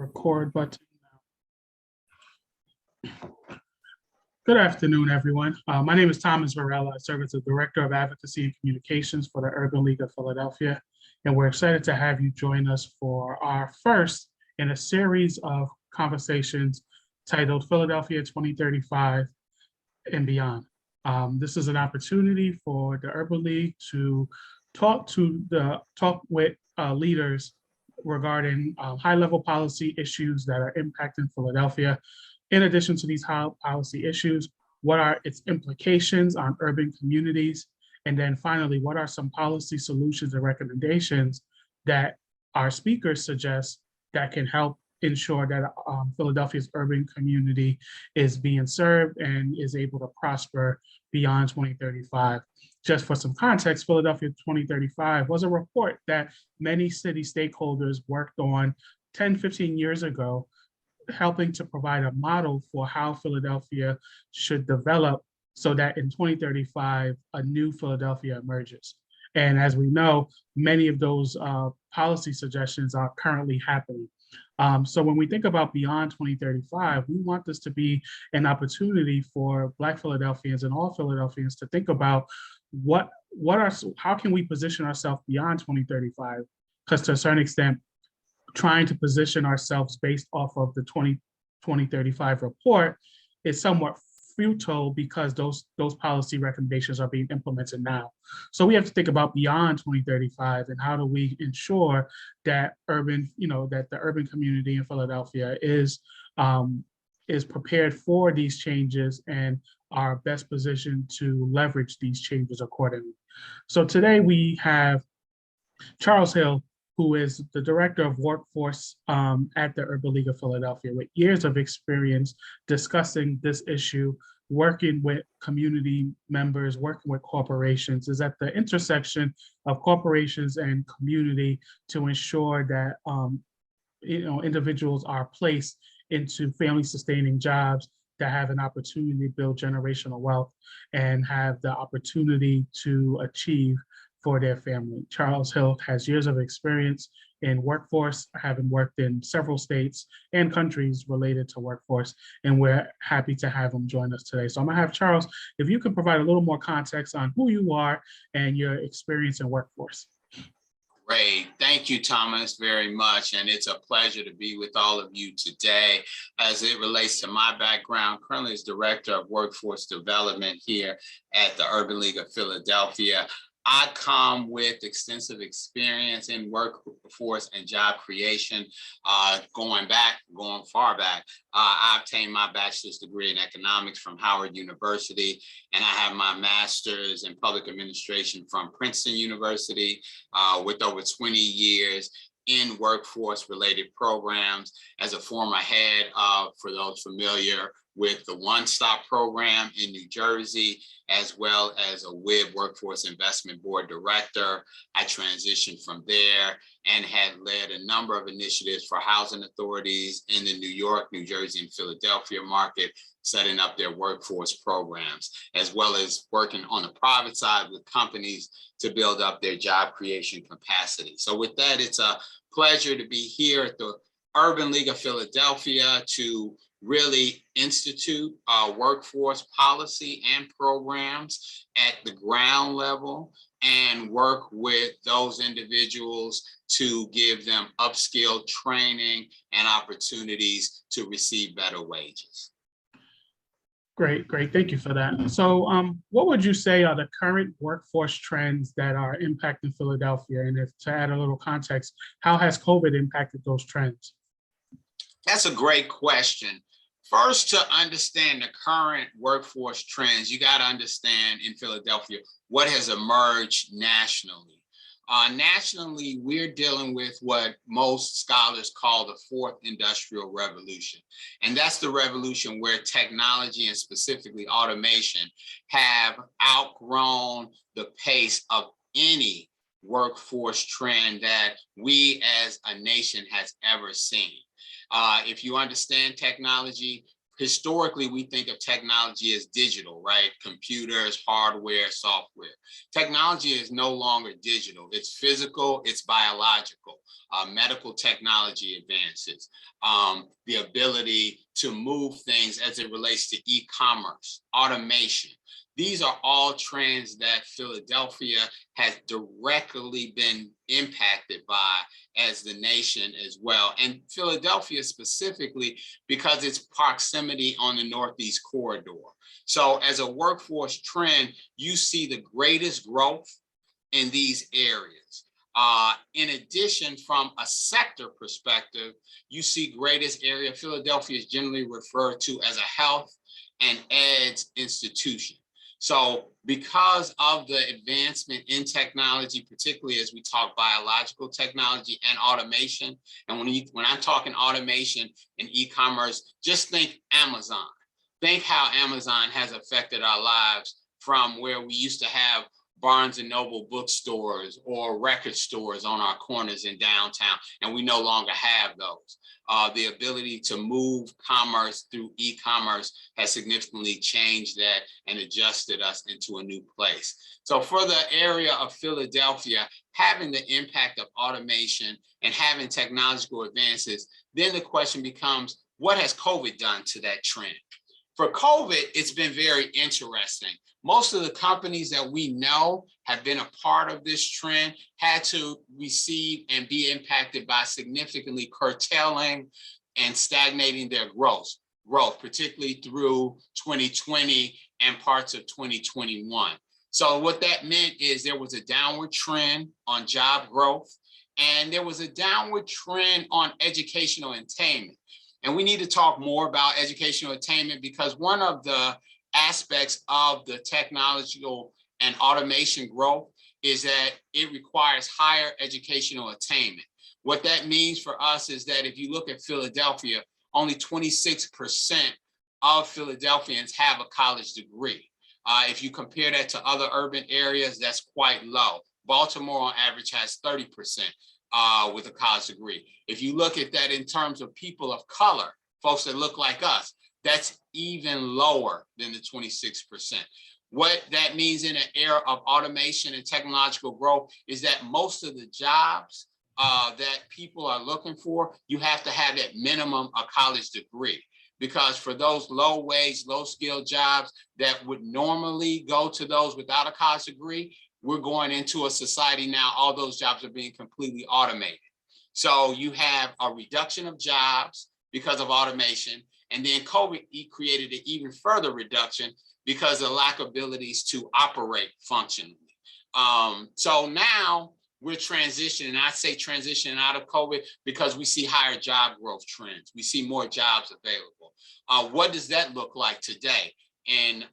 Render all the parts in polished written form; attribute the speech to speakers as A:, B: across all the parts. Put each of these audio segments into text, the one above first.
A: Record button. Good afternoon, everyone. My name is Thomas Varela. I serve as the Director of Advocacy and Communications for the Urban League of Philadelphia, and we're excited to have you join us for our first in a series of conversations titled Philadelphia 2035 and Beyond. This is an opportunity for the Urban League to talk with leaders regarding high-level policy issues that are impacting Philadelphia. In addition to these high policy issues, what are its implications on urban communities? And then finally, what are some policy solutions and recommendations that our speakers suggest that can help ensure that Philadelphia's urban community is being served and is able to prosper beyond 2035. Just for some context, Philadelphia 2035 was a report that many city stakeholders worked on 10, 15 years ago, helping to provide a model for how Philadelphia should develop so that in 2035, a new Philadelphia emerges. And as we know, many of those policy suggestions are currently happening. So when we think about beyond 2035, we want this to be an opportunity for Black Philadelphians and all Philadelphians to think about how can we position ourselves beyond 2035? Because to a certain extent, trying to position ourselves based off of the 2035 report is somewhat futile because those policy recommendations are being implemented now. So we have to think about beyond 2035 and how do we ensure that that the urban community in Philadelphia is prepared for these changes and are best positioned to leverage these changes accordingly. So today we have Charles Hill, who is the Director of Workforce at the Urban League of Philadelphia, with years of experience discussing this issue, working with community members, working with corporations, is at the intersection of corporations and community to ensure that individuals are placed into family-sustaining jobs that have an opportunity to build generational wealth and have the opportunity to achieve for their family. Charles Hill has years of experience in workforce, having worked in several states and countries related to workforce, and we're happy to have him join us today. So I'm gonna have Charles, if you can provide a little more context on who you are and your experience in workforce.
B: Great. Thank you, Thomas, very much. And it's a pleasure to be with all of you today. As it relates to my background, currently as Director of Workforce Development here at the Urban League of Philadelphia. I come with extensive experience in workforce and job creation, going far back. I obtained my bachelor's degree in economics from Howard University, and I have my master's in public administration from Princeton University with over 20 years in workforce related programs as a former head of, for those familiar, with the One Stop program in New Jersey, as well as a WIB Workforce Investment Board Director. I transitioned from there and had led a number of initiatives for housing authorities in the New York, New Jersey, and Philadelphia market, setting up their workforce programs, as well as working on the private side with companies to build up their job creation capacity. So with that, it's a pleasure to be here at the Urban League of Philadelphia to really institute workforce policy and programs at the ground level and work with those individuals to give them upskill training and opportunities to receive better wages.
A: Great. Thank you for that. So what would you say are the current workforce trends that are impacting Philadelphia? And if to add a little context, how has COVID impacted those trends?
B: That's a great question. First, to understand the current workforce trends, you got to understand in Philadelphia what has emerged nationally. Nationally, we're dealing with what most scholars call the fourth industrial revolution. And that's the revolution where technology and specifically automation have outgrown the pace of any workforce trend that we as a nation has ever seen. If you understand technology, historically, we think of technology as digital, right? Computers, hardware, software. Technology is no longer digital. It's physical, it's biological. Medical technology advances, the ability to move things as it relates to e-commerce, automation. These are all trends that Philadelphia has directly been impacted by as the nation as well. And Philadelphia specifically because its proximity on the Northeast corridor. So as a workforce trend, you see the greatest growth in these areas. In addition, from a sector perspective, you see greatest area. Philadelphia is generally referred to as a health and eds institution. So because of the advancement in technology, particularly as we talk biological technology and automation, and when I'm talking automation and e-commerce, just think Amazon. Think how Amazon has affected our lives from where we used to have Barnes and Noble bookstores or record stores on our corners in downtown, and we no longer have those. The ability to move commerce through e-commerce has significantly changed that and adjusted us into a new place. So for the area of Philadelphia, having the impact of automation and having technological advances, then the question becomes, what has COVID done to that trend? For COVID, it's been very interesting. Most of the companies that we know have been a part of this trend had to receive and be impacted by significantly curtailing and stagnating their growth, particularly through 2020 and parts of 2021. So what that meant is there was a downward trend on job growth, and there was a downward trend on educational attainment. And we need to talk more about educational attainment because one of the aspects of the technological and automation growth is that it requires higher educational attainment. What that means for us is that if you look at Philadelphia, only 26% of Philadelphians have a college degree. If you compare that to other urban areas, that's quite low. Baltimore on average has 30%. With a college degree. If you look at that in terms of people of color, folks that look like us, that's even lower than the 26%. What that means in an era of automation and technological growth is that most of the jobs that people are looking for, you have to have at minimum a college degree. Because for those low wage, low skill jobs that would normally go to those without a college degree, we're going into a society now, all those jobs are being completely automated. So you have a reduction of jobs because of automation, and then COVID created an even further reduction because of lack of abilities to operate functionally. So now we're transitioning, I say transitioning out of COVID because we see higher job growth trends. We see more jobs available. What does that look like today? In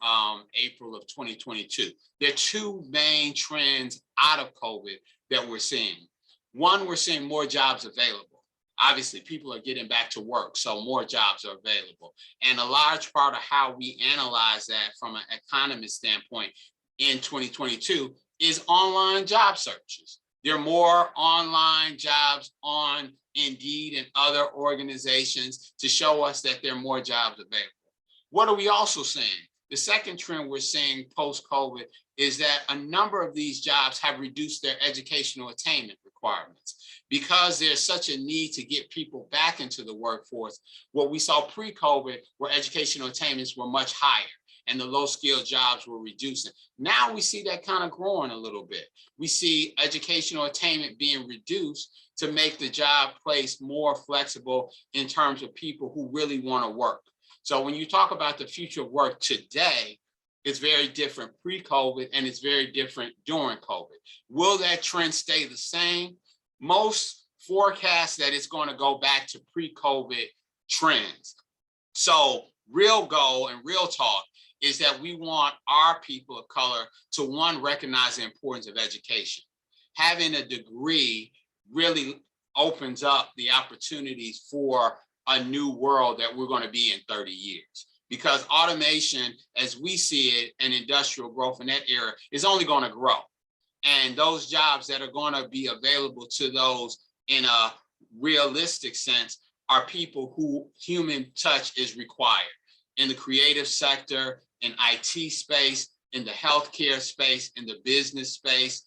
B: April of 2022. There are two main trends out of COVID that we're seeing. One, we're seeing more jobs available. Obviously, people are getting back to work, so more jobs are available. And a large part of how we analyze that from an economist standpoint in 2022 is online job searches. There are more online jobs on Indeed and other organizations to show us that there are more jobs available. What are we also seeing? The second trend we're seeing post-COVID is that a number of these jobs have reduced their educational attainment requirements. Because there's such a need to get people back into the workforce, what we saw pre-COVID where educational attainments were much higher and the low-skilled jobs were reducing. Now we see that kind of growing a little bit. We see educational attainment being reduced to make the job place more flexible in terms of people who really want to work. So when you talk about the future of work today, it's very different pre-COVID and it's very different during COVID. Will that trend stay the same? Most forecast that it's going to go back to pre-COVID trends. So real goal and real talk is that we want our people of color to, one, recognize the importance of education. Having a degree really opens up the opportunities for a new world that we're going to be in 30 years. Because automation, as we see it, and industrial growth in that era is only going to grow. And those jobs that are going to be available to those in a realistic sense are people who human touch is required. in the creative sector, in IT space, in the healthcare space, in the business space.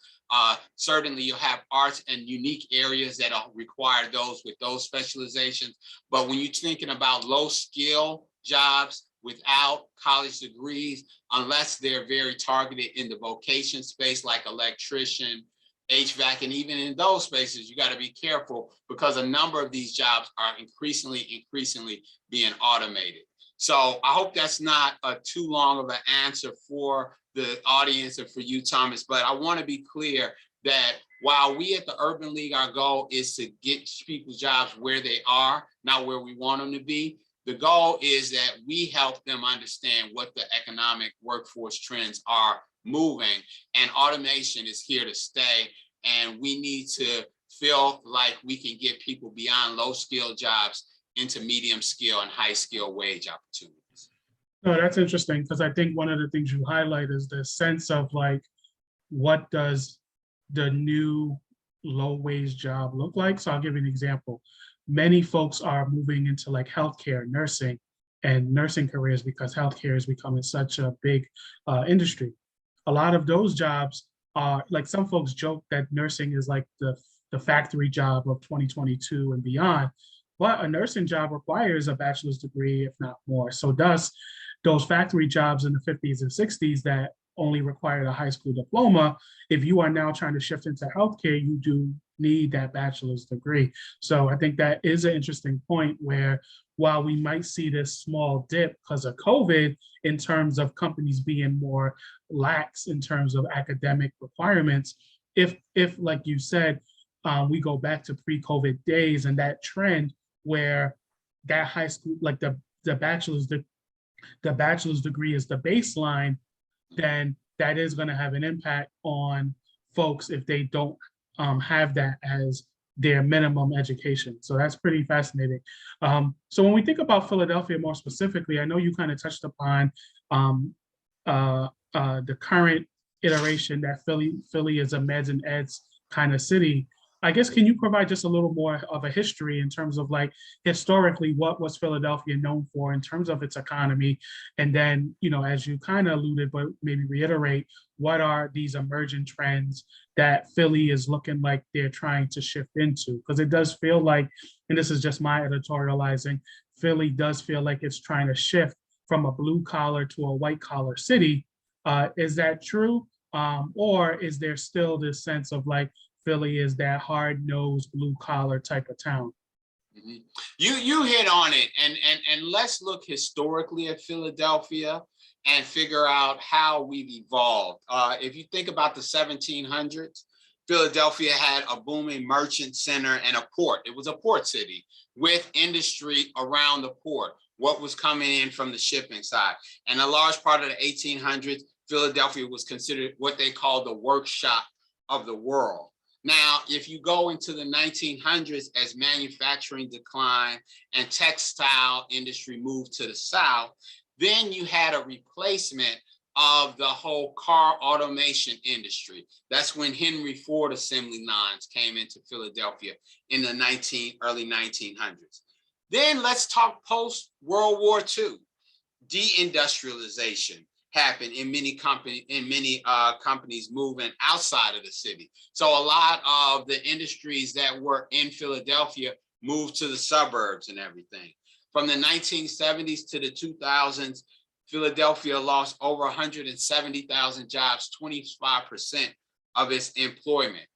B: Certainly you'll have arts and unique areas that require those with those specializations. But when you're thinking about low skill jobs without college degrees, unless they're very targeted in the vocation space like electrician, HVAC, and even in those spaces, you got to be careful because a number of these jobs are increasingly being automated. So I hope that's not too long of an answer for the audience and for you, Thomas, but I want to be clear that while we at the Urban League, our goal is to get people's jobs where they are, not where we want them to be. The goal is that we help them understand what the economic workforce trends are moving, and automation is here to stay. And we need to feel like we can get people beyond low skill jobs into medium skill and high skill wage opportunities.
A: No, that's interesting because I think one of the things you highlight is the sense of like, what does the new low wage job look like? So I'll give you an example. Many folks are moving into like healthcare, nursing, and nursing careers because healthcare is becoming such a big industry. A lot of those jobs are like, some folks joke that nursing is like the factory job of 2022 and beyond. But a nursing job requires a bachelor's degree, if not more. So thus, those factory jobs in the 50s and 60s that only required a high school diploma, if you are now trying to shift into healthcare, you do need that bachelor's degree. So I think that is an interesting point where while we might see this small dip because of COVID in terms of companies being more lax in terms of academic requirements, if like you said, we go back to pre-COVID days and that trend where that high school, like the bachelor's degree is the baseline, then that is going to have an impact on folks if they don't have that as their minimum education. So that's pretty fascinating. So when we think about Philadelphia more specifically, I know you kind of touched upon the current iteration that Philly is a meds and eds kind of city. I guess, can you provide just a little more of a history in terms of like historically, what was Philadelphia known for in terms of its economy? And then, you know, as you kind of alluded, but maybe reiterate, what are these emerging trends that Philly is looking like they're trying to shift into? Because it does feel like, and this is just my editorializing, Philly does feel like it's trying to shift from a blue collar to a white collar city. Is that true? Or is there still this sense of like, Philly is that hard-nosed, blue-collar type of town?
B: Mm-hmm. You hit on it, and let's look historically at Philadelphia and figure out how we've evolved. If you think about the 1700s, Philadelphia had a booming merchant center and a port. It was a port city with industry around the port, what was coming in from the shipping side. And a large part of the 1800s, Philadelphia was considered what they call the workshop of the world. Now, if you go into the 1900s as manufacturing declined and textile industry moved to the South, then you had a replacement of the whole car automation industry. That's when Henry Ford assembly lines came into Philadelphia in the early 1900s. Then let's talk post-World War II, deindustrialization happened in many companies moving outside of the city. So a lot of the industries that were in Philadelphia moved to the suburbs and everything. From the 1970s to the 2000s, Philadelphia lost over 170,000 jobs, 25% of its employment.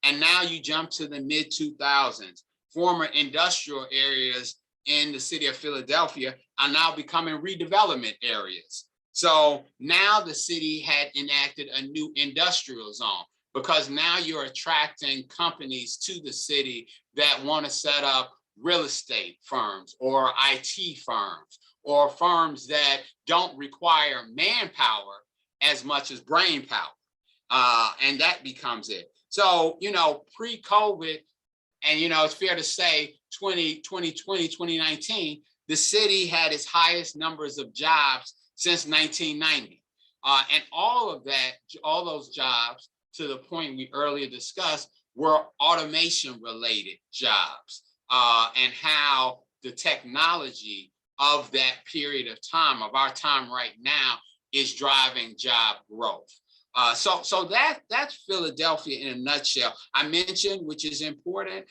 B: And now you jump to the mid 2000s, former industrial areas in the city of Philadelphia are now becoming redevelopment areas. So now the city had enacted a new industrial zone because now you're attracting companies to the city that want to set up real estate firms or IT firms or firms that don't require manpower as much as brain power. And that becomes it. So, you know, pre-COVID, and, you know, it's fair to say 2020, 2019, the city had its highest numbers of jobs since 1990. And all of that, all those jobs, to the point we earlier discussed, were automation related jobs, and how the technology of that period of time, of our time right now, is driving job growth. So that's Philadelphia in a nutshell. I mentioned, which is important,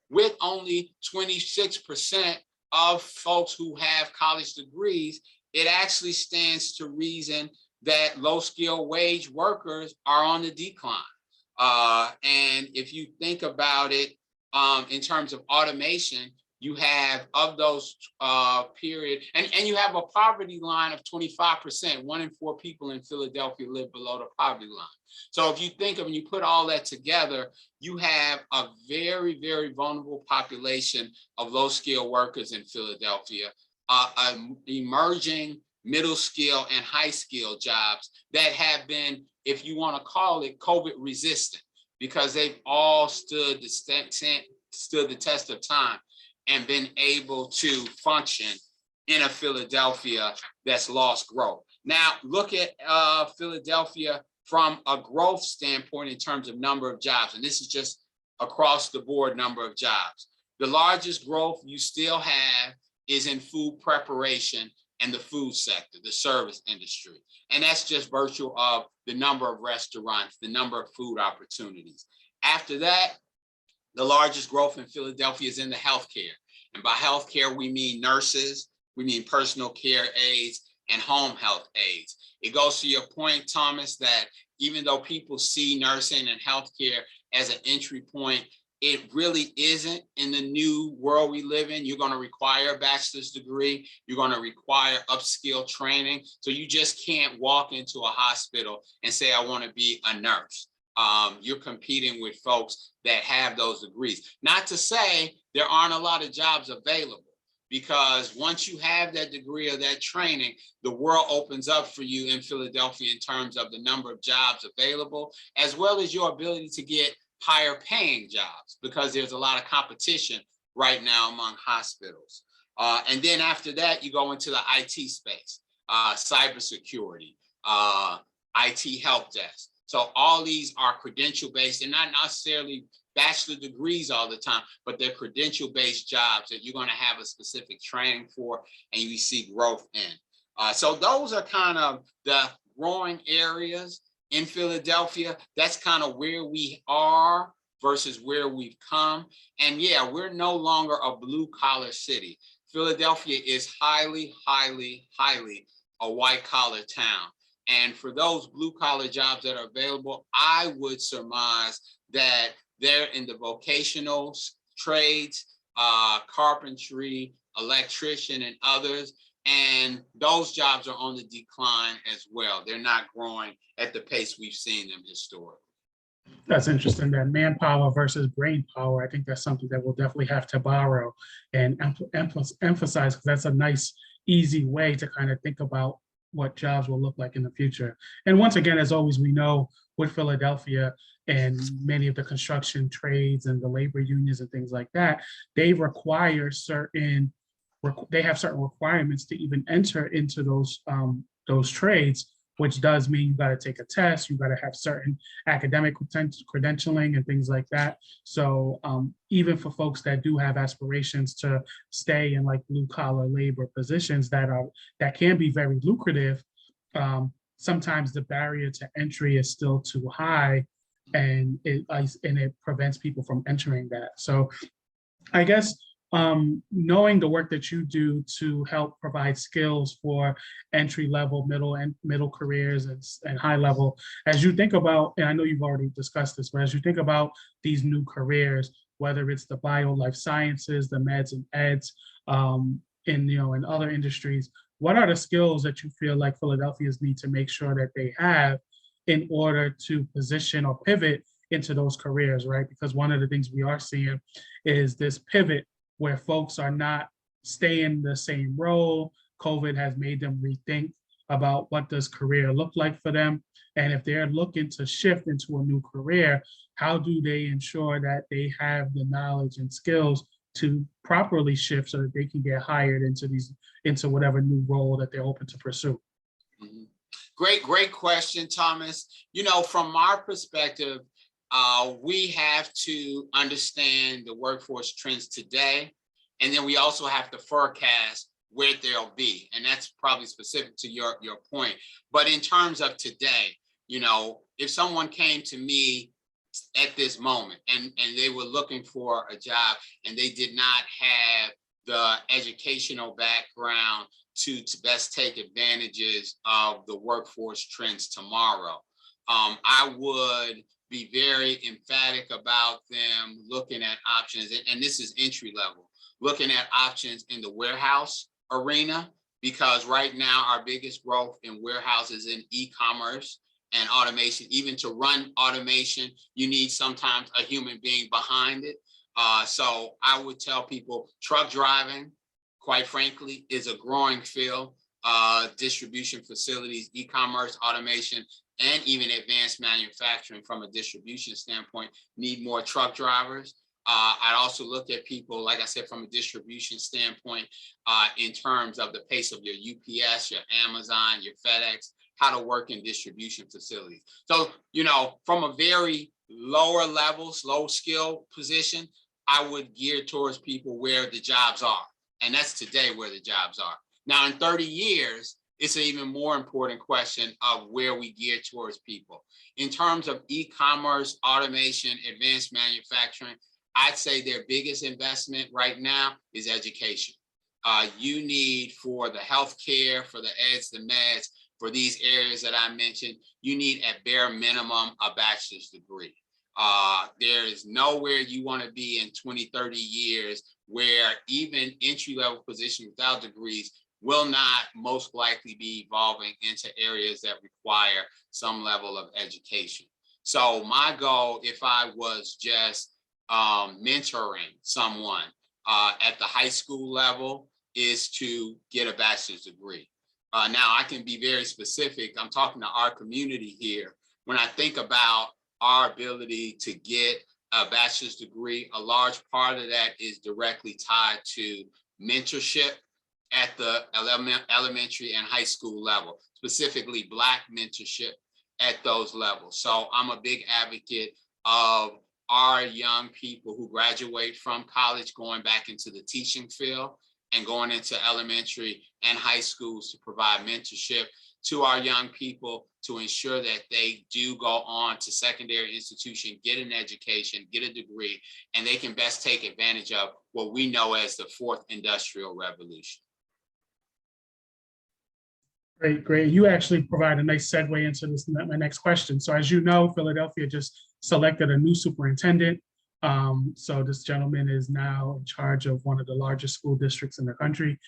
B: with only 26% of folks who have college degrees, it actually stands to reason that low-skilled wage workers are on the decline. And if you think about it in terms of automation, you have of those period, and you have a poverty line of 25%. 1 in 4 people in Philadelphia live below the poverty line. So if you think of, and you put all that together, you have a very, very vulnerable population of low-skilled workers in Philadelphia, emerging middle skill and high skill jobs that have been, if you want to call it, COVID resistant, because they've all stood the test of time and been able to function in a Philadelphia that's lost growth. Now, look at Philadelphia from a growth standpoint in terms of number of jobs, and this is just across the board number of jobs. The largest growth you still have is in food preparation and the food sector, the service industry. And that's just virtue of the number of restaurants, the number of food opportunities. After that, the largest growth in Philadelphia is in the healthcare. And by healthcare, we mean nurses, we mean personal care aides, and home health aides. It goes to your point, Thomas, that even though people see nursing and healthcare as an entry point, it really isn't in the new world we live in. You're going to require a bachelor's degree. You're going to require upskill training. So you just can't walk into a hospital and say, I want to be a nurse. You're competing with folks that have those degrees. Not to say there aren't a lot of jobs available, because once you have that degree or that training, the world opens up for you in Philadelphia in terms of the number of jobs available, as well as your ability to get higher paying jobs, because there's a lot of competition right now among hospitals. And then after that, you go into the IT space, cybersecurity, IT help desk. So all these are credential-based and not necessarily bachelor degrees all the time, but they're credential-based jobs that you're going to have a specific training for and you see growth in. So those are kind of the growing areas in Philadelphia. That's kind of where we are versus where we've come. And yeah, we're no longer a blue-collar city. Philadelphia is highly, highly, highly a white-collar town. And for those blue-collar jobs that are available, I would surmise that they're in the vocational trades, carpentry, electrician, and others. And those jobs are on the decline as well. They're not growing at the pace we've seen them historically.
A: That's interesting, that manpower versus brain power. I think that's something that we'll definitely have to borrow and emphasize, because that's a nice, easy way to kind of think about what jobs will look like in the future. And once again, as always, we know with Philadelphia and many of the construction trades and the labor unions and things like that, they require they have certain requirements to even enter into those trades, which does mean you got to take a test, you got to have certain academic credentialing and things like that. So even for folks that do have aspirations to stay in like blue collar labor positions that can be very lucrative, sometimes the barrier to entry is still too high, and it prevents people from entering that. So I guess knowing the work that you do to help provide skills for entry level, middle careers and high level, as you think about, and I know you've already discussed this, but as you think about these new careers, whether it's the bio life sciences, the meds and eds, in other industries, what are the skills that you feel like Philadelphians need to make sure that they have in order to position or pivot into those careers, right? Because one of the things we are seeing is this pivot where folks are not staying the same role. COVID has made them rethink about what does career look like for them. And if they're looking to shift into a new career, how do they ensure that they have the knowledge and skills to properly shift so that they can get hired into whatever new role that they're hoping to pursue?
B: Mm-hmm. Great question, Thomas. From our perspective, we have to understand the workforce trends today, and then we also have to forecast where they'll be. And that's probably specific to your point. But in terms of today, if someone came to me at this moment and they were looking for a job and they did not have the educational background to best take advantages of the workforce trends tomorrow, I would be very emphatic about them looking at options, and this is entry level, looking at options in the warehouse arena, because right now our biggest growth in warehouses in e-commerce and automation. Even to run automation, you need sometimes a human being behind it. So I would tell people truck driving, quite frankly, is a growing field. Distribution facilities, e-commerce, automation, and even advanced manufacturing from a distribution standpoint need more truck drivers. I'd also look at people, like I said, from a distribution standpoint, in terms of the pace of your UPS, your Amazon, your FedEx, how to work in distribution facilities. So, from a very lower level, low skill position, I would gear towards people where the jobs are. And that's today where the jobs are. Now, in 30 years, it's an even more important question of where we gear towards people. In terms of e-commerce, automation, advanced manufacturing, I'd say their biggest investment right now is education. You need, for the healthcare, for the eds, the meds, for these areas that I mentioned, you need at bare minimum a bachelor's degree. There is nowhere you want to be in 20, 30 years where even entry-level positions without degrees will not most likely be evolving into areas that require some level of education. So my goal, if I was just mentoring someone at the high school level, is to get a bachelor's degree. Now, I can be very specific. I'm talking to our community here. When I think about our ability to get a bachelor's degree, a large part of that is directly tied to mentorship at the elementary and high school level, specifically Black mentorship at those levels. So I'm a big advocate of our young people who graduate from college going back into the teaching field and going into elementary and high schools to provide mentorship to our young people to ensure that they do go on to secondary institution, get an education, get a degree, and they can best take advantage of what we know as the fourth industrial revolution.
A: Great, great. You actually provide a nice segue into my next question. So as you know, Philadelphia just selected a new superintendent. So this gentleman is now in charge of one of the largest school districts in the country.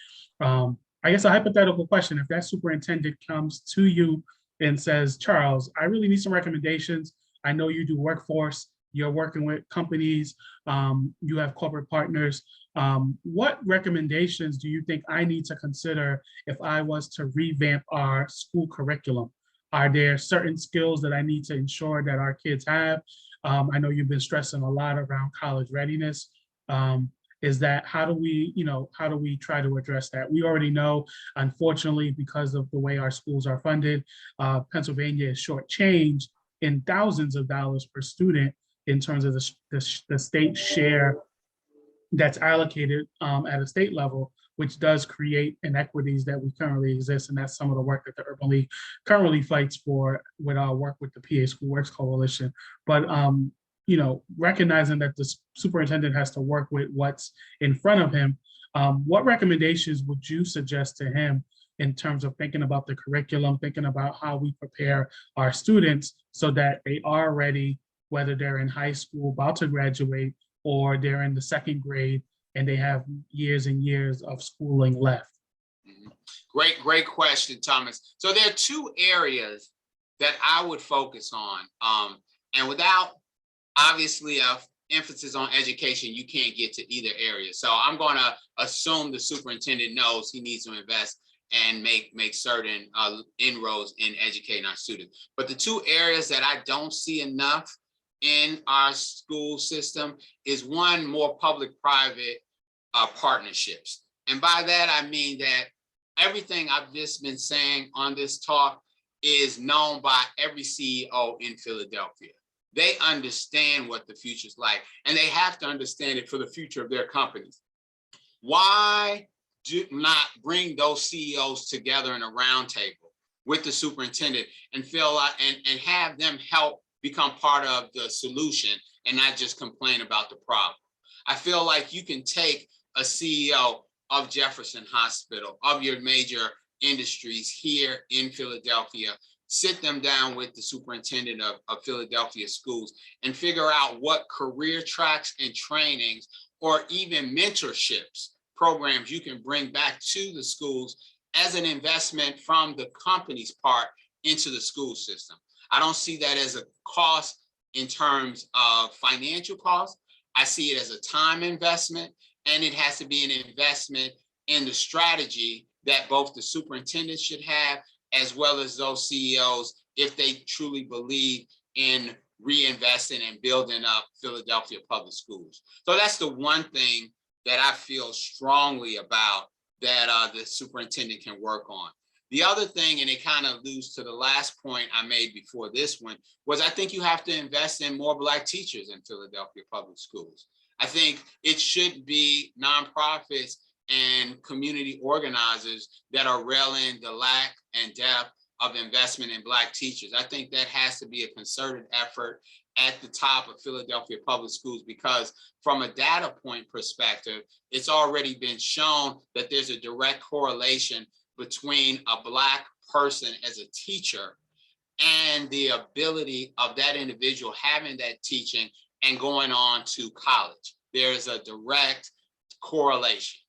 A: I guess a hypothetical question, if that superintendent comes to you and says, Charles, I really need some recommendations. I know you do workforce, you're working with companies, you have corporate partners. What recommendations do you think I need to consider if I was to revamp our school curriculum? Are there certain skills that I need to ensure that our kids have? I know you've been stressing a lot around college readiness. Is that how do we try to address that? We already know, unfortunately, because of the way our schools are funded, Pennsylvania is shortchanged in thousands of dollars per student in terms of the state share that's allocated at a state level, which does create inequities that we currently exist. And that's some of the work that the Urban League currently fights for with our work with the PA School Works Coalition. But recognizing that the superintendent has to work with what's in front of him, what recommendations would you suggest to him in terms of thinking about the curriculum, thinking about how we prepare our students so that they are ready, whether they're in high school about to graduate or they're in the second grade and they have years and years of schooling left?
B: Great question, Thomas. So there are two areas that I would focus on. And without obviously a emphasis on education, you can't get to either area. So I'm going to assume the superintendent knows he needs to invest and make certain inroads in educating our students. But the two areas that I don't see enough in our school system is one, more public-private partnerships. And by that, I mean that everything I've just been saying on this talk is known by every CEO in Philadelphia. They understand what the future's like, and they have to understand it for the future of their companies. Why do not bring those CEOs together in a roundtable with the superintendent and feel like and have them help become part of the solution and not just complain about the problem. I feel like you can take a CEO of Jefferson Hospital, of your major industries here in Philadelphia, sit them down with the superintendent of Philadelphia schools and figure out what career tracks and trainings or even mentorships programs you can bring back to the schools as an investment from the company's part into the school system. I don't see that as a cost in terms of financial cost. I see it as a time investment, and it has to be an investment in the strategy that both the superintendent should have, as well as those CEOs, if they truly believe in reinvesting and building up Philadelphia public schools. So that's the one thing that I feel strongly about that the superintendent can work on. The other thing, and it kind of alludes to the last point I made before this one, was I think you have to invest in more Black teachers in Philadelphia public schools. I think it should be nonprofits and community organizers that are railing the lack and depth of investment in Black teachers. I think that has to be a concerted effort at the top of Philadelphia public schools, because from a data point perspective, it's already been shown that there's a direct correlation between a Black person as a teacher and the ability of that individual having that teaching and going on to college. There's a direct correlation,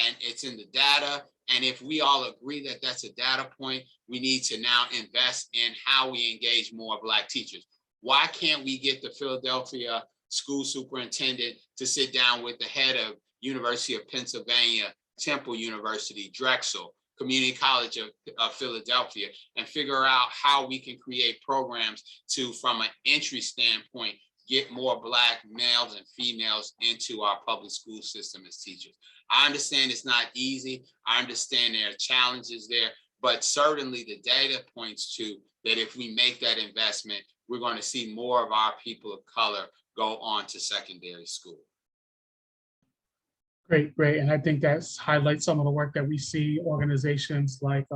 B: and it's in the data. And if we all agree that that's a data point, we need to now invest in how we engage more Black teachers. Why can't we get the Philadelphia school superintendent to sit down with the head of University of Pennsylvania, Temple University, Drexel, Community College of Philadelphia, and figure out how we can create programs to, from an entry standpoint, get more Black males and females into our public school system as teachers. I understand it's not easy. I understand there are challenges there, but certainly the data points to that if we make that investment, we're going to see more of our people of color go on to secondary school.
A: Great, great. And I think that highlights some of the work that we see organizations like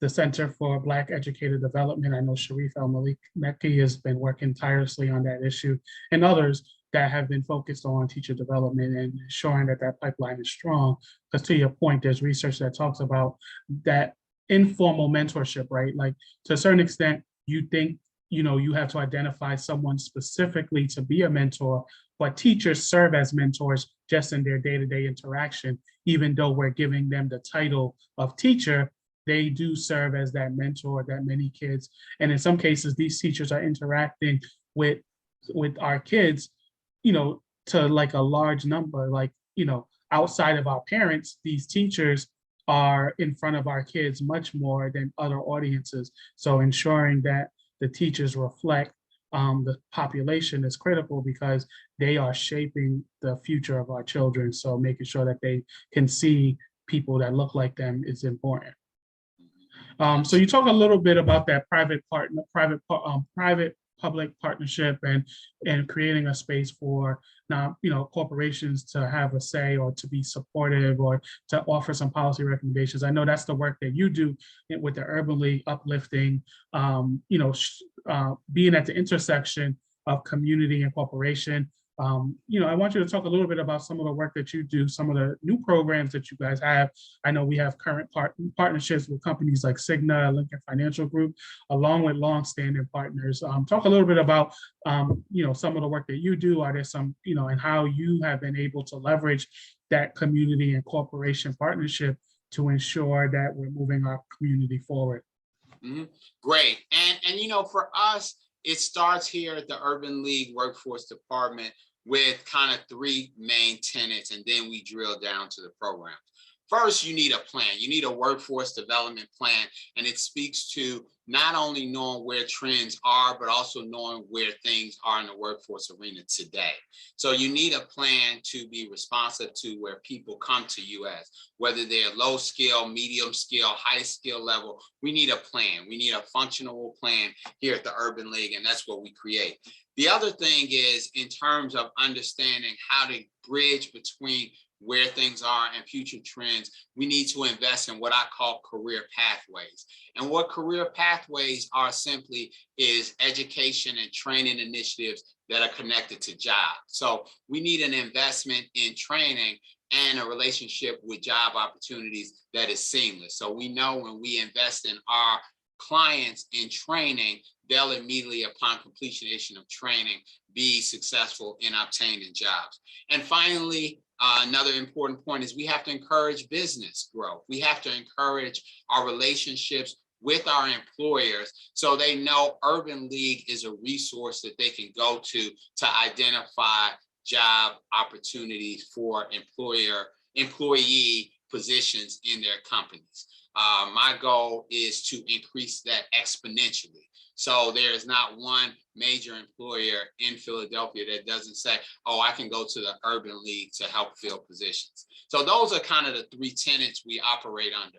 A: the Center for Black Educator Development. I know Sharif El-Maliki has been working tirelessly on that issue, and others that have been focused on teacher development and ensuring that that pipeline is strong. Because to your point, there's research that talks about that informal mentorship, right? Like to a certain extent, you think, you know, you have to identify someone specifically to be a mentor, but teachers serve as mentors just in their day-to-day interaction. Even though we're giving them the title of teacher, they do serve as that mentor that many kids, and in some cases, these teachers are interacting with our kids, you know, to like a large number, like, you know, outside of our parents, these teachers are in front of our kids much more than other audiences. So ensuring that the teachers reflect the population is critical, because they are shaping the future of our children. So making sure that they can see people that look like them is important. So you talk a little bit about that private-public partnership and creating a space for now, you know, corporations to have a say or to be supportive or to offer some policy recommendations. I know that's the work that you do with the Urban League, uplifting, you know, being at the intersection of community and corporation. You know, I want you to talk a little bit about some of the work that you do, some of the new programs that you guys have. I know we have current partnerships with companies like Cigna, Lincoln Financial Group, along with longstanding partners. Talk a little bit about, you know, some of the work that you do. Are there some, you know, and how you have been able to leverage that community and corporation partnership to ensure that we're moving our community forward?
B: Mm-hmm. Great. And, you know, for us, it starts here at the Urban League Workforce Department with kind of three main tenets, and then we drill down to the programs. First, you need a plan. You need a workforce development plan, and it speaks to not only knowing where trends are, but also knowing where things are in the workforce arena today. So you need a plan to be responsive to where people come to you as, whether they're low skill, medium skill, high skill level. We need a plan. We need a functional plan here at the Urban League, and that's what we create. The other thing is in terms of understanding how to bridge between where things are and future trends, we need to invest in what I call career pathways. And what career pathways are simply is education and training initiatives that are connected to jobs. So we need an investment in training and a relationship with job opportunities that is seamless. So we know when we invest in our clients in training, they'll immediately upon completion of training be successful in obtaining jobs. And finally, another important point is we have to encourage business growth. We have to encourage our relationships with our employers so they know Urban League is a resource that they can go to identify job opportunities for employee positions in their companies. My goal is to increase that exponentially. So there is not one major employer in Philadelphia that doesn't say, oh, I can go to the Urban League to help fill positions. So those are kind of the three tenets we operate under.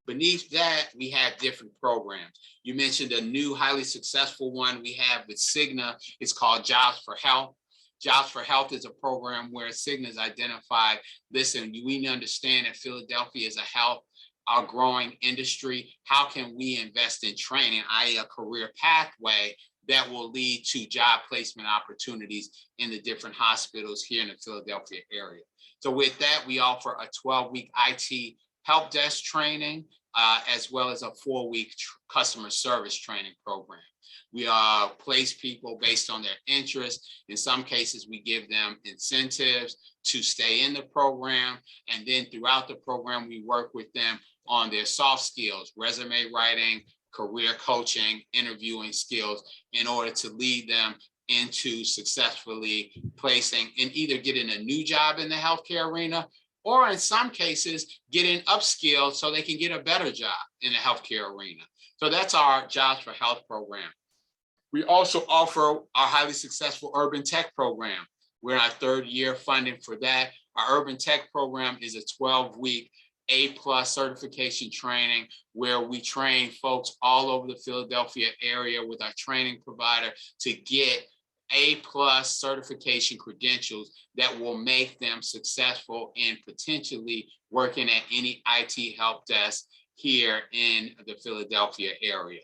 B: Beneath that, we have different programs. You mentioned a new highly successful one we have with Cigna. It's called Jobs for Health. Jobs for Health is a program where Cigna's identified, listen, we understand that Philadelphia is a growing industry. How can we invest in training, i.e. a career pathway that will lead to job placement opportunities in the different hospitals here in the Philadelphia area. So with that, we offer a 12-week IT help desk training, as well as a 4-week customer service training program. We place people based on their interests. In some cases, we give them incentives to stay in the program. And then throughout the program, we work with them on their soft skills, resume writing, career coaching, interviewing skills in order to lead them into successfully placing and either getting a new job in the healthcare arena, or in some cases, getting upskilled so they can get a better job in the healthcare arena. So that's our Jobs for Health program. We also offer our highly successful Urban Tech program. We're in our 3rd year funding for that. Our Urban Tech program is a 12-week A+ certification training where we train folks all over the Philadelphia area with our training provider to get A+ certification credentials that will make them successful in potentially working at any IT help desk here in the Philadelphia area.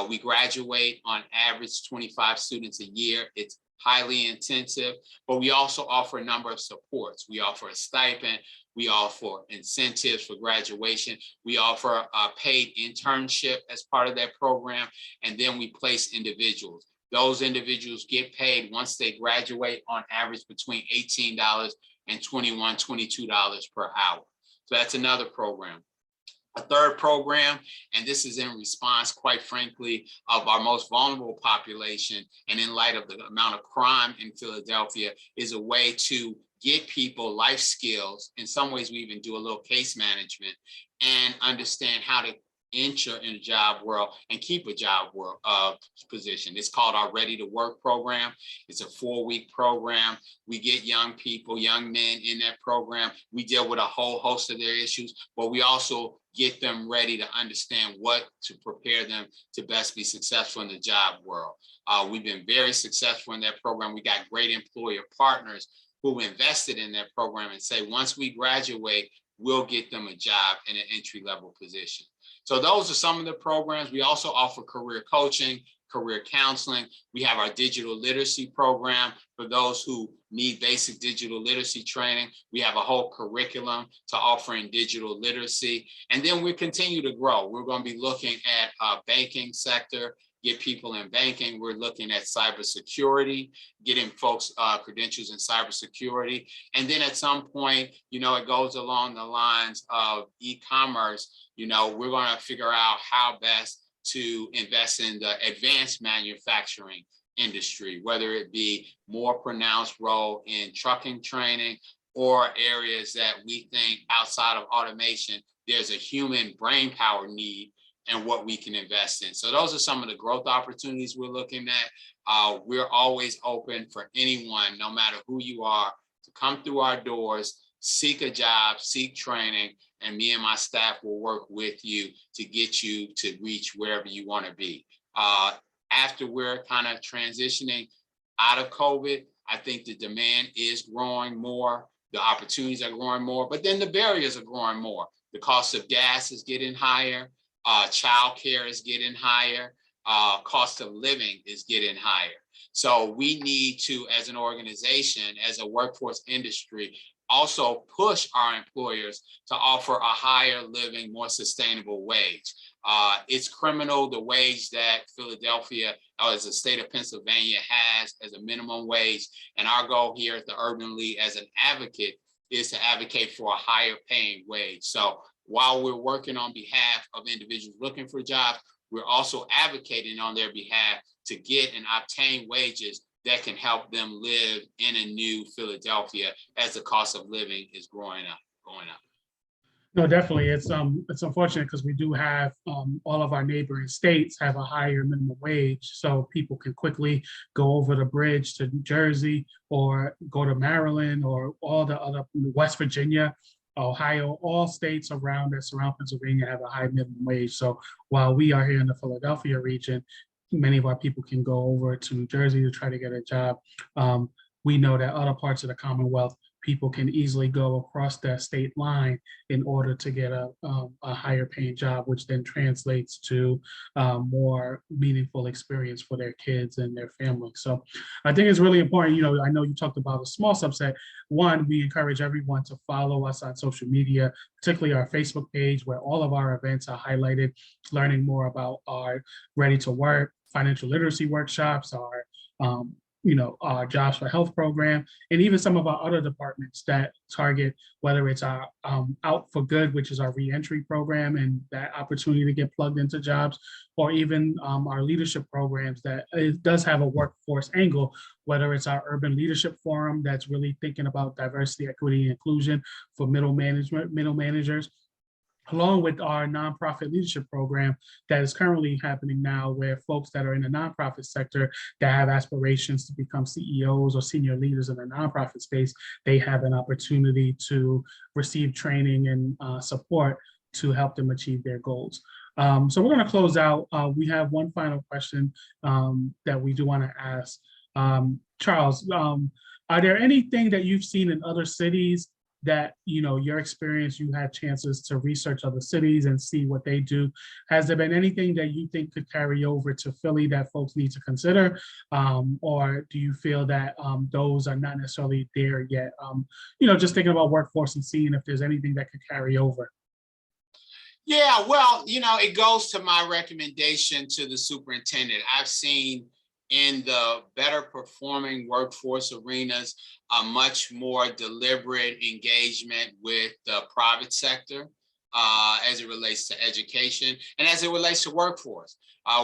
B: We graduate on average 25 students a year. It's highly intensive, but we also offer a number of supports. We offer a stipend. We offer incentives for graduation. We offer a paid internship as part of that program. And then we place individuals. Those individuals get paid once they graduate on average between $18 and $21, $22 per hour. So that's another program. A third program, and this is in response, quite frankly, of our most vulnerable population, and in light of the amount of crime in Philadelphia, is a way to get people life skills. In some ways, we even do a little case management and understand how to enter in the job world and keep a job world position. It's called our Ready to Work program. It's a 4-week program. We get young people, young men in that program. We deal with a whole host of their issues, but we also get them ready to understand what to prepare them to best be successful in the job world. We've been very successful in that program. We got great employer partners who invested in that program and say, once we graduate, we'll get them a job in an entry-level position. So those are some of the programs. We also offer career coaching, career counseling. We have our digital literacy program for those who need basic digital literacy training. We have a whole curriculum to offer in digital literacy. And then we continue to grow. We're going to be looking at banking sector, get people in banking. We're looking at cybersecurity, getting folks credentials in cybersecurity. And then at some point, it goes along the lines of e-commerce. We're going to figure out how best to invest in the advanced manufacturing industry, whether it be more pronounced role in trucking training or areas that we think outside of automation, there's a human brain power need and what we can invest in. So those are some of the growth opportunities we're looking at. We're always open for anyone, no matter who you are, to come through our doors, seek a job, seek training, and me and my staff will work with you to get you to reach wherever you want to be. After we're kind of transitioning out of COVID, I think the demand is growing more. the opportunities are growing more, but then the barriers are growing more. The cost of gas is getting higher, childcare is getting higher, cost of living is getting higher. So we need to, as an organization, as a workforce industry, also push our employers to offer a higher living, more sustainable wage. It's criminal the wage that Philadelphia, or as the state of Pennsylvania, has as a minimum wage. And our goal here at the Urban League as an advocate is to advocate for a higher paying wage. So while we're working on behalf of individuals looking for jobs, we're also advocating on their behalf to get and obtain wages that can help them live in a new Philadelphia as the cost of living is going up.
A: No, definitely. It's unfortunate because we do have all of our neighboring states have a higher minimum wage, so people can quickly go over the bridge to New Jersey or go to Maryland or all the other West Virginia, Ohio, all states around that surround Pennsylvania have a high minimum wage. So while we are here in the Philadelphia region, many of our people can go over to New Jersey to try to get a job. We know that other parts of the Commonwealth, people can easily go across that state line in order to get a higher paying job, which then translates to more meaningful experience for their kids and their family. So I think it's really important. You know, I know you talked about a small subset. One, we encourage everyone to follow us on social media, particularly our Facebook page, where all of our events are highlighted, learning more about our Ready to Work, financial literacy workshops, our our Jobs for Health program, and even some of our other departments that target, whether it's our Out for Good, which is our reentry program and that opportunity to get plugged into jobs, or even our leadership programs that it does have a workforce angle, whether it's our Urban Leadership Forum that's really thinking about diversity, equity, and inclusion for middle managers, along with our nonprofit leadership program that is currently happening now, where folks that are in the nonprofit sector that have aspirations to become CEOs or senior leaders in the nonprofit space, they have an opportunity to receive training and support to help them achieve their goals. So we're going to close out. We have one final question that we do want to ask. Charles, are there anything that you've seen in other cities that, your experience, you had chances to research other cities and see what they do? Has there been anything that you think could carry over to Philly that folks need to consider? Or do you feel that those are not necessarily there yet? Just thinking about workforce and seeing if there's anything that could carry over.
B: Yeah, well, it goes to my recommendation to the superintendent. I've seen in the better performing workforce arenas a much more deliberate engagement with the private sector as it relates to education and as it relates to workforce.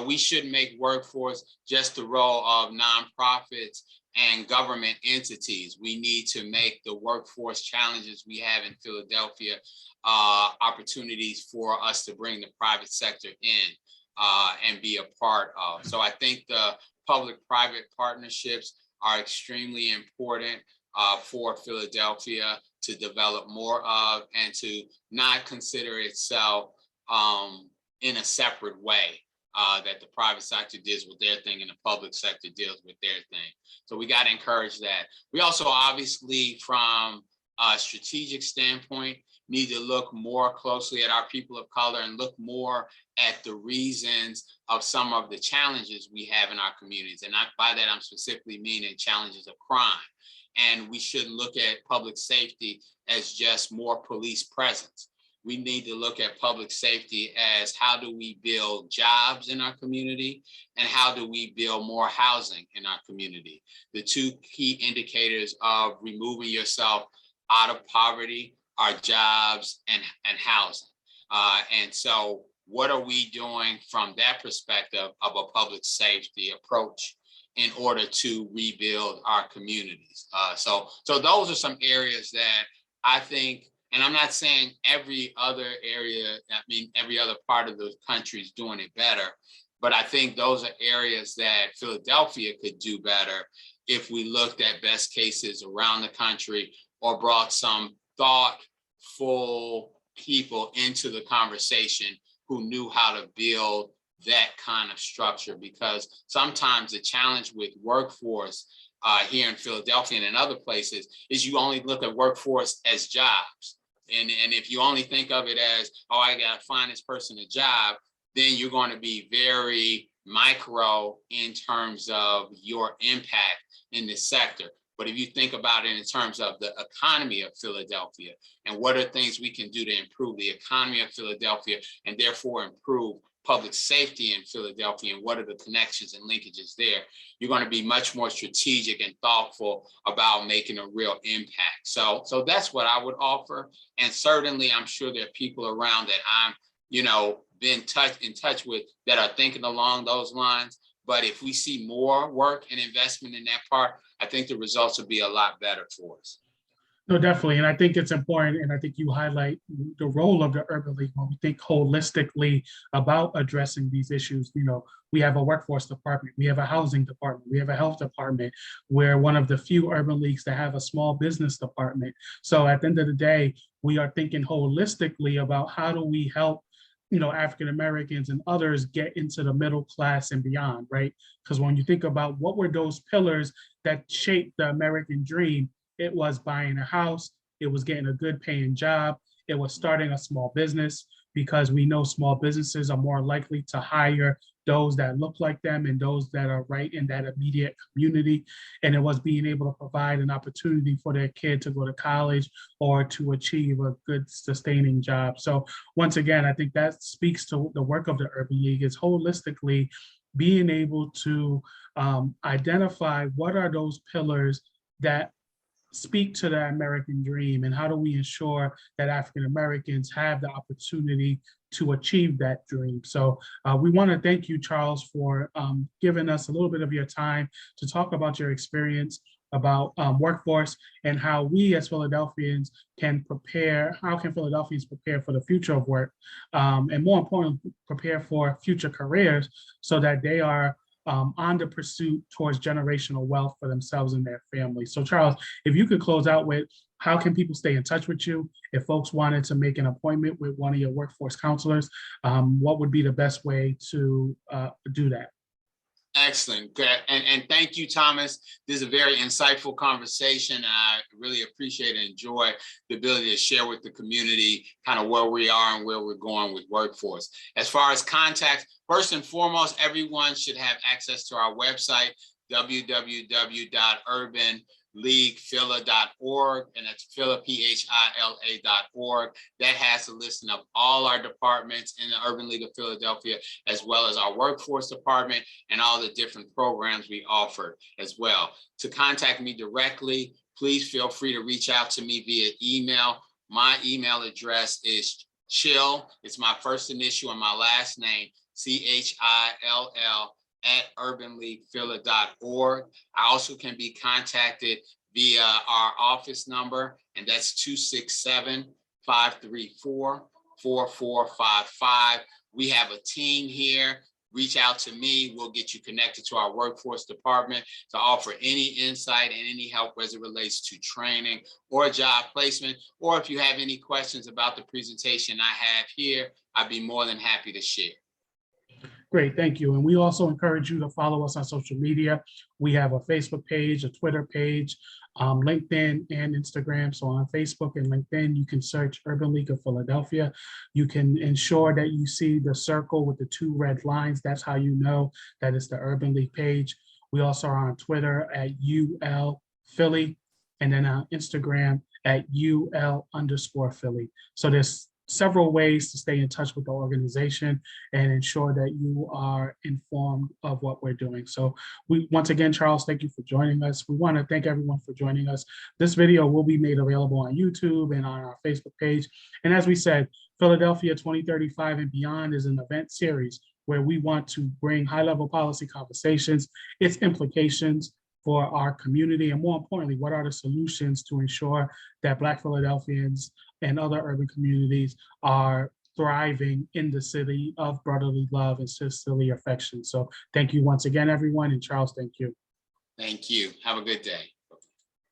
B: We shouldn't make workforce just the role of nonprofits and government entities. We need to make the workforce challenges we have in Philadelphia opportunities for us to bring the private sector in and be a part of. So I think the public-private partnerships are extremely important for Philadelphia to develop more of and to not consider itself in a separate way, that the private sector deals with their thing and the public sector deals with their thing. So we got to encourage that. We also obviously, from a strategic standpoint, need to look more closely at our people of color and look more at the reasons of some of the challenges we have in our communities. And by that, I'm specifically meaning challenges of crime. And we shouldn't look at public safety as just more police presence. We need to look at public safety as how do we build jobs in our community and how do we build more housing in our community. The two key indicators of removing yourself out of poverty are jobs and housing. And so what are we doing from that perspective of a public safety approach in order to rebuild our communities? So those are some areas that I think, and I'm not saying every other area, every other part of the country is doing it better, but I think those are areas that Philadelphia could do better if we looked at best cases around the country or brought some thoughtful people into the conversation who knew how to build that kind of structure. Because sometimes the challenge with workforce here in Philadelphia and in other places is you only look at workforce as jobs. And if you only think of it as, oh, I got to find this person a job, then you're going to be very micro in terms of your impact in this sector. But if you think about it in terms of the economy of Philadelphia and what are things we can do to improve the economy of Philadelphia and therefore improve public safety in Philadelphia and what are the connections and linkages there, you're going to be much more strategic and thoughtful about making a real impact. So that's what I would offer. And certainly I'm sure there are people around that I'm, been in touch with that are thinking along those lines. But if we see more work and investment in that part, I think the results will be a lot better for us.
A: No, definitely. And I think it's important. And I think you highlight the role of the Urban League when we think holistically about addressing these issues. We have a workforce department, we have a housing department, we have a health department. We're one of the few urban leagues that have a small business department. So at the end of the day, we are thinking holistically about how do we help African Americans and others get into the middle class and beyond, right? Because when you think about what were those pillars that shaped the American dream, it was buying a house, it was getting a good paying job, it was starting a small business, because we know small businesses are more likely to hire those that look like them and those that are right in that immediate community. And it was being able to provide an opportunity for their kid to go to college or to achieve a good sustaining job. So once again, I think that speaks to the work of the Urban League, is holistically being able to identify what are those pillars that speak to the American dream, and how do we ensure that African Americans have the opportunity to achieve that dream. So we want to thank you, Charles, for giving us a little bit of your time to talk about your experience about workforce and how we as Philadelphians can prepare, how can Philadelphians prepare for the future of work, and more importantly, prepare for future careers so that they are on the pursuit towards generational wealth for themselves and their families. So Charles, if you could close out with, how can people stay in touch with you? If folks wanted to make an appointment with one of your workforce counselors, what would be the best way to do that?
B: Excellent. And thank you, Thomas. This is a very insightful conversation. I really appreciate and enjoy the ability to share with the community kind of where we are and where we're going with workforce. As far as contact, first and foremost, everyone should have access to our website, www.urbanleaguephila.org, and that's Phila, PHILA.org. That has a listing of all our departments in the Urban League of Philadelphia, as well as our workforce department and all the different programs we offer as well. To contact me directly, please feel free to reach out to me via email. My email address is chill. It's my first initial and my last name, CHILL, @urbanleaguephila.org. I also can be contacted via our office number, and that's 267-534-4455. We have a team here. Reach out to me. We'll get you connected to our workforce department to offer any insight and any help as it relates to training or job placement. Or if you have any questions about the presentation I have here, I'd be more than happy to share.
A: Great, thank you. And we also encourage you to follow us on social media. We have a Facebook page, a Twitter page, LinkedIn and Instagram. So on Facebook and LinkedIn, you can search Urban League of Philadelphia. You can ensure that you see the circle with the 2 red lines. That's how you know that it's the Urban League page. We also are on Twitter at UL Philly, and then on Instagram at UL_Philly. So there's several ways to stay in touch with the organization and ensure that you are informed of what we're doing. So once again, Charles, thank you for joining us. We want to thank everyone for joining us. This video will be made available on YouTube and on our Facebook page. And as we said, Philadelphia 2035 and Beyond is an event series where we want to bring high-level policy conversations, its implications for our community, and more importantly, what are the solutions to ensure that Black Philadelphians and other urban communities are thriving in the city of brotherly love and sisterly affection. So thank you once again, everyone. And Charles, thank you.
B: Thank you. Have a good day.